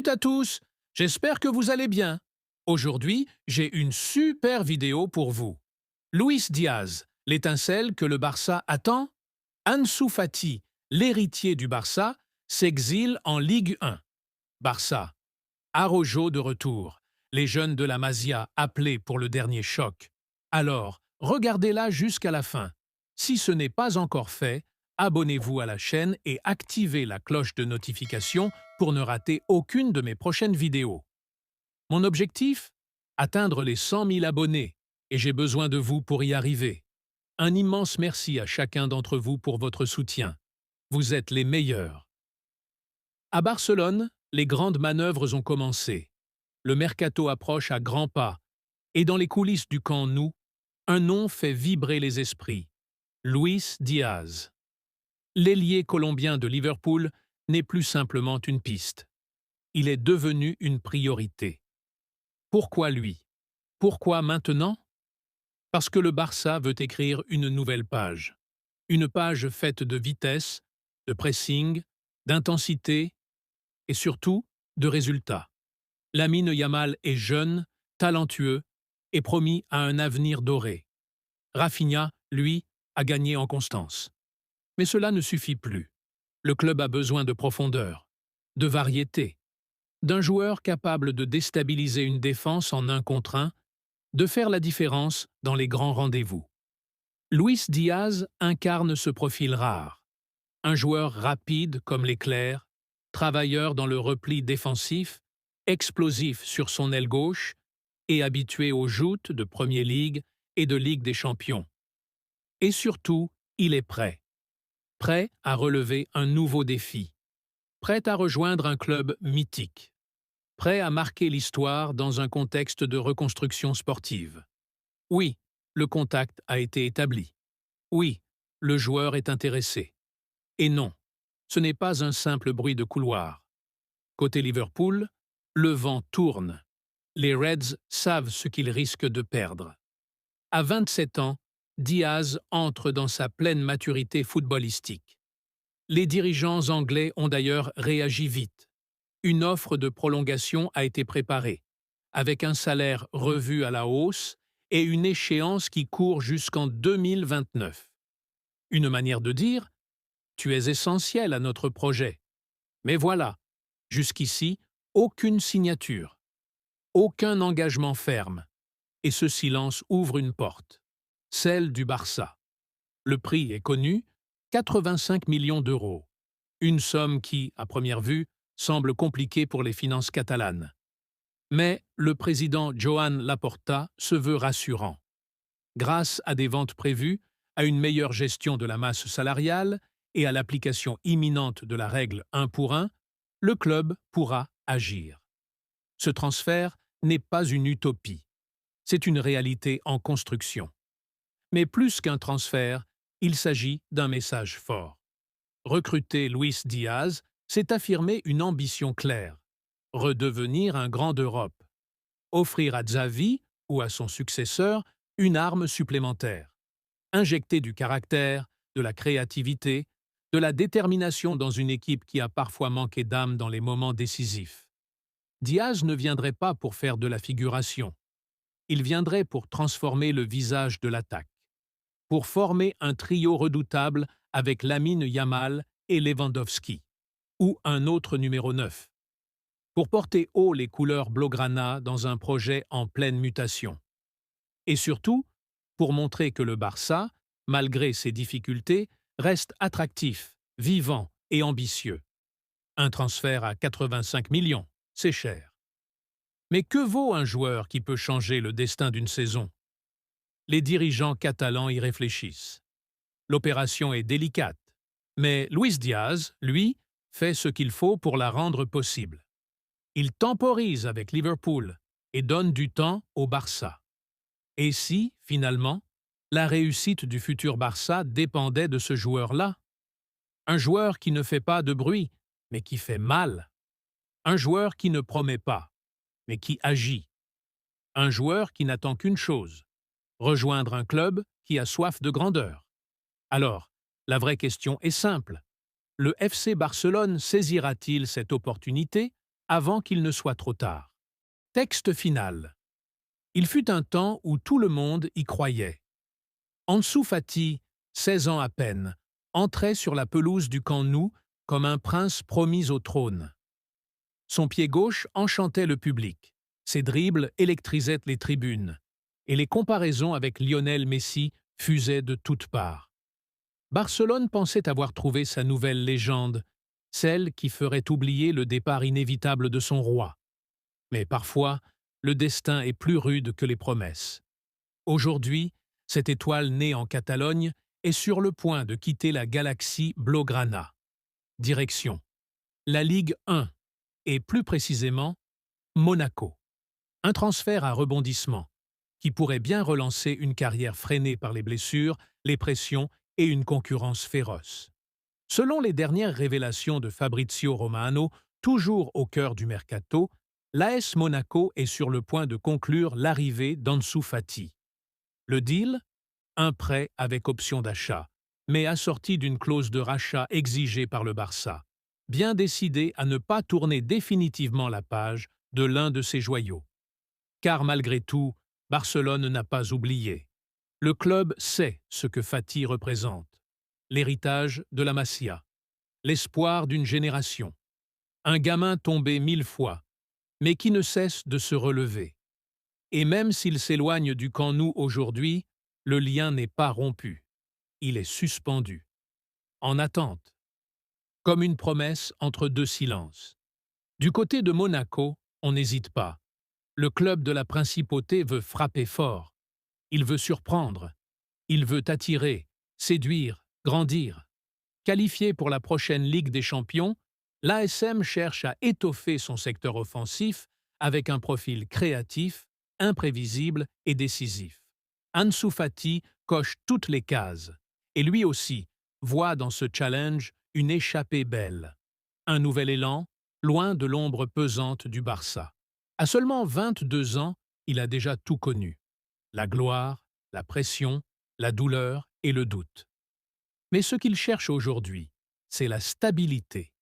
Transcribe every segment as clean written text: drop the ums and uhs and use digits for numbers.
à tous, j'espère que vous allez bien. Aujourd'hui, j'ai une super vidéo pour vous. Luis Diaz, l'étincelle que le Barça attend? Ansu Fati, l'héritier du Barça, s'exile en Ligue 1. Barça. Araujo de retour. Les jeunes de la Masia appelés pour le dernier choc. Alors, regardez-la jusqu'à la fin. Si ce n'est pas encore fait, abonnez-vous à la chaîne et activez la cloche de notification pour ne rater aucune de mes prochaines vidéos. Mon objectif? Atteindre les 100 000 abonnés, et j'ai besoin de vous pour y arriver. Un immense merci à chacun d'entre vous pour votre soutien. Vous êtes les meilleurs. À Barcelone, les grandes manœuvres ont commencé. Le mercato approche à grands pas, et dans les coulisses du camp Nou, un nom fait vibrer les esprits. Luis Diaz. L'ailier colombien de Liverpool n'est plus simplement une piste. Il est devenu une priorité. Pourquoi lui? Pourquoi maintenant? Parce que le Barça veut écrire une nouvelle page. Une page faite de vitesse, de pressing, d'intensité et surtout de résultats. Lamine Yamal est jeune, talentueux et promis à un avenir doré. Rafinha, lui, a gagné en constance. Mais cela ne suffit plus. Le club a besoin de profondeur, de variété, d'un joueur capable de déstabiliser une défense en 1 contre 1, de faire la différence dans les grands rendez-vous. Luis Diaz incarne ce profil rare. Un joueur rapide comme l'éclair, travailleur dans le repli défensif, explosif sur son aile gauche et habitué aux joutes de Premier League et de Ligue des Champions. Et surtout, il est prêt. Prêt à relever un nouveau défi. Prêt à rejoindre un club mythique. Prêt à marquer l'histoire dans un contexte de reconstruction sportive. Oui, le contact a été établi. Oui, le joueur est intéressé. Et non, ce n'est pas un simple bruit de couloir. Côté Liverpool, le vent tourne. Les Reds savent ce qu'ils risquent de perdre. À 27 ans, Diaz entre dans sa pleine maturité footballistique. Les dirigeants anglais ont d'ailleurs réagi vite. Une offre de prolongation a été préparée, avec un salaire revu à la hausse et une échéance qui court jusqu'en 2029. Une manière de dire « Tu es essentiel à notre projet ». Mais voilà, jusqu'ici, aucune signature, aucun engagement ferme, et ce silence ouvre une porte, celle du Barça. Le prix est connu, 85 millions d'euros, une somme qui, à première vue, semble compliquée pour les finances catalanes. Mais le président Joan Laporta se veut rassurant. Grâce à des ventes prévues, à une meilleure gestion de la masse salariale et à l'application imminente de la règle 1 pour 1, le club pourra agir. Ce transfert n'est pas une utopie. C'est une réalité en construction. Mais plus qu'un transfert, il s'agit d'un message fort. Recruter Luis Diaz, c'est affirmer une ambition claire. Redevenir un grand d'Europe. Offrir à Xavi, ou à son successeur, une arme supplémentaire. Injecter du caractère, de la créativité, de la détermination dans une équipe qui a parfois manqué d'âme dans les moments décisifs. Diaz ne viendrait pas pour faire de la figuration. Il viendrait pour transformer le visage de l'attaque. Pour former un trio redoutable avec Lamine Yamal et Lewandowski, ou un autre numéro 9. Pour porter haut les couleurs blaugrana dans un projet en pleine mutation. Et surtout, pour montrer que le Barça, malgré ses difficultés, reste attractif, vivant et ambitieux. Un transfert à 85 millions, c'est cher. Mais que vaut un joueur qui peut changer le destin d'une saison? Les dirigeants catalans y réfléchissent. L'opération est délicate, mais Luis Diaz, lui, fait ce qu'il faut pour la rendre possible. Il temporise avec Liverpool et donne du temps au Barça. Et si, finalement, la réussite du futur Barça dépendait de ce joueur-là? Un joueur qui ne fait pas de bruit, mais qui fait mal. Un joueur qui ne promet pas, mais qui agit. Un joueur qui n'attend qu'une chose, rejoindre un club qui a soif de grandeur. Alors, la vraie question est simple. Le FC Barcelone saisira-t-il cette opportunité avant qu'il ne soit trop tard. Texte final. Il fut un temps où tout le monde y croyait. Ansu Fati, 16 ans à peine, entrait sur la pelouse du Camp Nou comme un prince promis au trône. Son pied gauche enchantait le public, ses dribbles électrisaient les tribunes, et les comparaisons avec Lionel Messi fusaient de toutes parts. Barcelone pensait avoir trouvé sa nouvelle légende, celle qui ferait oublier le départ inévitable de son roi. Mais parfois, le destin est plus rude que les promesses. Aujourd'hui, cette étoile née en Catalogne est sur le point de quitter la galaxie Blaugrana. Direction: la Ligue 1, et plus précisément, Monaco. Un transfert à rebondissement, qui pourrait bien relancer une carrière freinée par les blessures, les pressions et une concurrence féroce. Selon les dernières révélations de Fabrizio Romano, toujours au cœur du mercato, l'AS Monaco est sur le point de conclure l'arrivée d'Ansu Fati. Le deal? Un prêt avec option d'achat, mais assorti d'une clause de rachat exigée par le Barça, bien décidé à ne pas tourner définitivement la page de l'un de ses joyaux. Car malgré tout, Barcelone n'a pas oublié. Le club sait ce que Fati représente. L'héritage de la Masia, l'espoir d'une génération. Un gamin tombé 1000 fois, mais qui ne cesse de se relever. Et même s'il s'éloigne du Camp Nou aujourd'hui, le lien n'est pas rompu. Il est suspendu. En attente. Comme une promesse entre deux silences. Du côté de Monaco, on n'hésite pas. Le club de la principauté veut frapper fort. Il veut surprendre. Il veut attirer, séduire, grandir. Qualifié pour la prochaine Ligue des Champions, l'ASM cherche à étoffer son secteur offensif avec un profil créatif, imprévisible et décisif. Ansu Fati coche toutes les cases, et lui aussi voit dans ce challenge une échappée belle. Un nouvel élan, loin de l'ombre pesante du Barça. À seulement 22 ans, il a déjà tout connu. La gloire, la pression, la douleur et le doute. Mais ce qu'il cherche aujourd'hui, c'est la stabilité,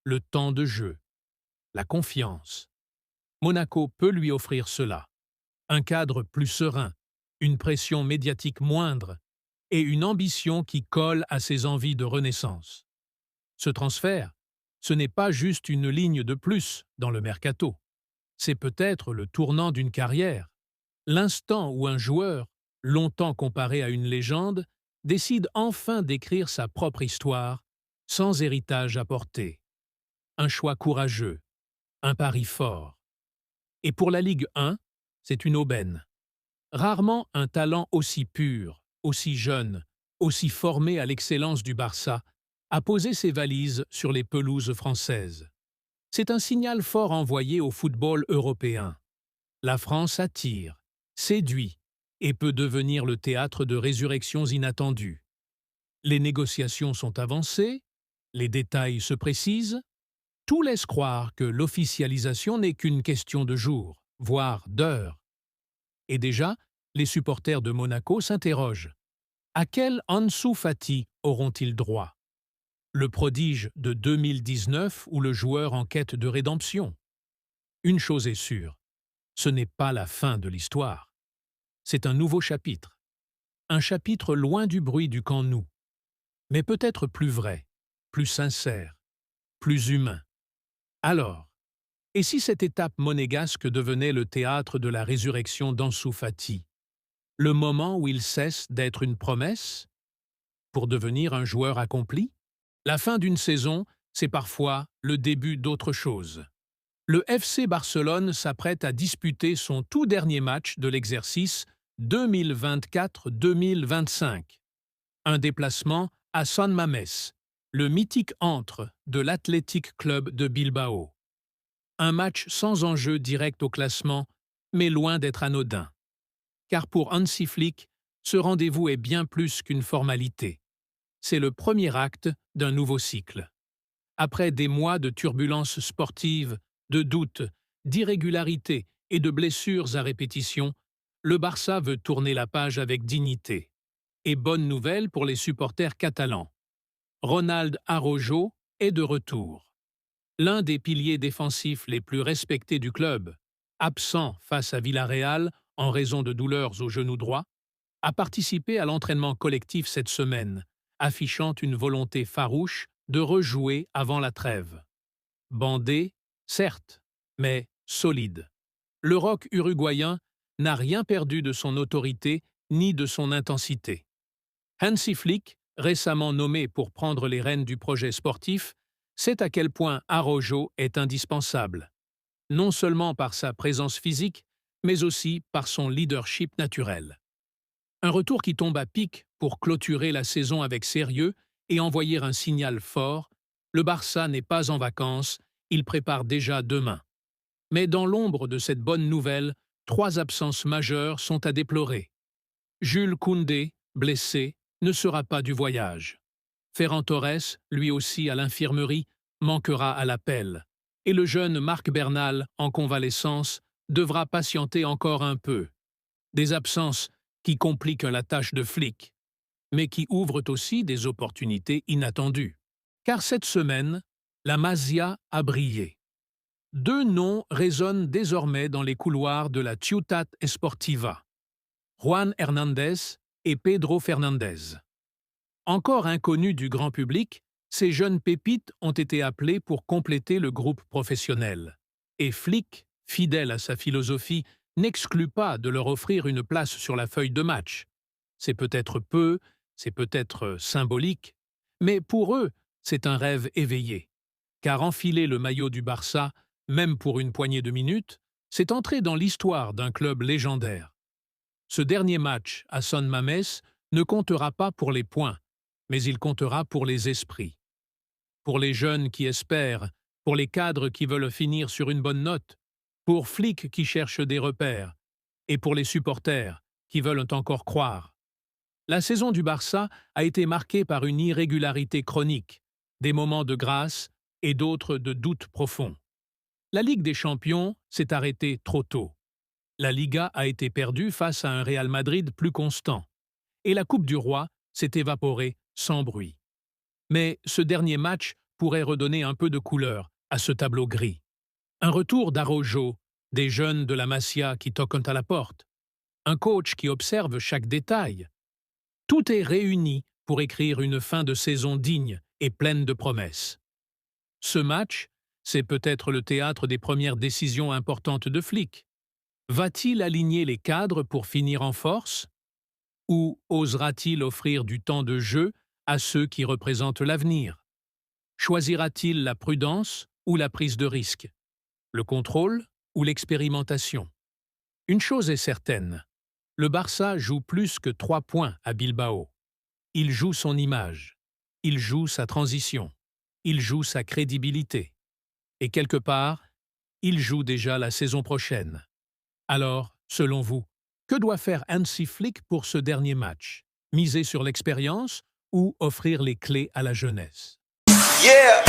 le temps de jeu, la confiance. Monaco peut lui offrir cela. Un cadre plus serein, une pression médiatique moindre et une ambition qui colle à ses envies de renaissance. Ce transfert, ce n'est pas juste une ligne de plus dans le mercato. C'est peut-être le tournant d'une carrière, l'instant où un joueur, longtemps comparé à une légende, décide enfin d'écrire sa propre histoire, sans héritage à porter. Un choix courageux, un pari fort. Et pour la Ligue 1, c'est une aubaine. Rarement un talent aussi pur, aussi jeune, aussi formé à l'excellence du Barça, a posé ses valises sur les pelouses françaises. C'est un signal fort envoyé au football européen. La France attire, séduit et peut devenir le théâtre de résurrections inattendues. Les négociations sont avancées, les détails se précisent, tout laisse croire que l'officialisation n'est qu'une question de jours, voire d'heures. Et déjà, les supporters de Monaco s'interrogent. À quel Ansu Fati auront-ils droit? Le prodige de 2019 ou le joueur en quête de rédemption? Une chose est sûre, ce n'est pas la fin de l'histoire. C'est un nouveau chapitre. Un chapitre loin du bruit du Camp Nou, mais peut-être plus vrai, plus sincère, plus humain. Alors, et si cette étape monégasque devenait le théâtre de la résurrection d'Ansu Fati, le moment où il cesse d'être une promesse pour devenir un joueur accompli? La fin d'une saison, c'est parfois le début d'autre chose. Le FC Barcelone s'apprête à disputer son tout dernier match de l'exercice 2024-2025. Un déplacement à San Mamés, le mythique antre de l'Athletic Club de Bilbao. Un match sans enjeu direct au classement, mais loin d'être anodin. Car pour Hansi Flick, ce rendez-vous est bien plus qu'une formalité. C'est le premier acte d'un nouveau cycle. Après des mois de turbulences sportives, de doutes, d'irrégularités et de blessures à répétition, le Barça veut tourner la page avec dignité. Et bonne nouvelle pour les supporters catalans. Ronald Araujo est de retour. L'un des piliers défensifs les plus respectés du club, absent face à Villarreal en raison de douleurs au genou droit, a participé à l'entraînement collectif cette semaine, affichant une volonté farouche de rejouer avant la trêve. Bandé, certes, mais solide. Le roc uruguayen n'a rien perdu de son autorité ni de son intensité. Hansi Flick, récemment nommé pour prendre les rênes du projet sportif, sait à quel point Araujo est indispensable, non seulement par sa présence physique, mais aussi par son leadership naturel. Un retour qui tombe à pic pour clôturer la saison avec sérieux et envoyer un signal fort, le Barça n'est pas en vacances, il prépare déjà demain. Mais dans l'ombre de cette bonne nouvelle, 3 absences majeures sont à déplorer. Jules Koundé, blessé, ne sera pas du voyage. Ferran Torres, lui aussi à l'infirmerie, manquera à l'appel. Et le jeune Marc Bernal, en convalescence, devra patienter encore un peu. Des absences qui compliquent la tâche de Flick, mais qui ouvrent aussi des opportunités inattendues. Car cette semaine, la Masia a brillé. 2 noms résonnent désormais dans les couloirs de la Ciutat Esportiva. Juan Hernández et Pedro Fernandez. Encore inconnus du grand public, ces jeunes pépites ont été appelés pour compléter le groupe professionnel. Et Flick, fidèle à sa philosophie, n'exclut pas de leur offrir une place sur la feuille de match. C'est peut-être peu, c'est peut-être symbolique, mais pour eux, c'est un rêve éveillé. Car enfiler le maillot du Barça, même pour une poignée de minutes, c'est entrer dans l'histoire d'un club légendaire. Ce dernier match à Son Mamés ne comptera pas pour les points, mais il comptera pour les esprits. Pour les jeunes qui espèrent, pour les cadres qui veulent finir sur une bonne note, pour Flick qui cherche des repères, et pour les supporters qui veulent encore croire. La saison du Barça a été marquée par une irrégularité chronique, des moments de grâce et d'autres de doutes profonds. La Ligue des Champions s'est arrêtée trop tôt. La Liga a été perdue face à un Real Madrid plus constant. Et la Coupe du Roi s'est évaporée sans bruit. Mais ce dernier match pourrait redonner un peu de couleur à ce tableau gris. Un retour d'Araujo, des jeunes de la Masia qui toquent à la porte, un coach qui observe chaque détail. Tout est réuni pour écrire une fin de saison digne et pleine de promesses. Ce match, c'est peut-être le théâtre des premières décisions importantes de Flick. Va-t-il aligner les cadres pour finir en force? Ou osera-t-il offrir du temps de jeu à ceux qui représentent l'avenir? Choisira-t-il la prudence ou la prise de risque? Le contrôle ou l'expérimentation? Une chose est certaine, le Barça joue plus que 3 points à Bilbao. Il joue son image, il joue sa transition, il joue sa crédibilité. Et quelque part, il joue déjà la saison prochaine. Alors, selon vous, que doit faire Hansi Flick pour ce dernier match? Miser sur l'expérience ou offrir les clés à la jeunesse? Yeah!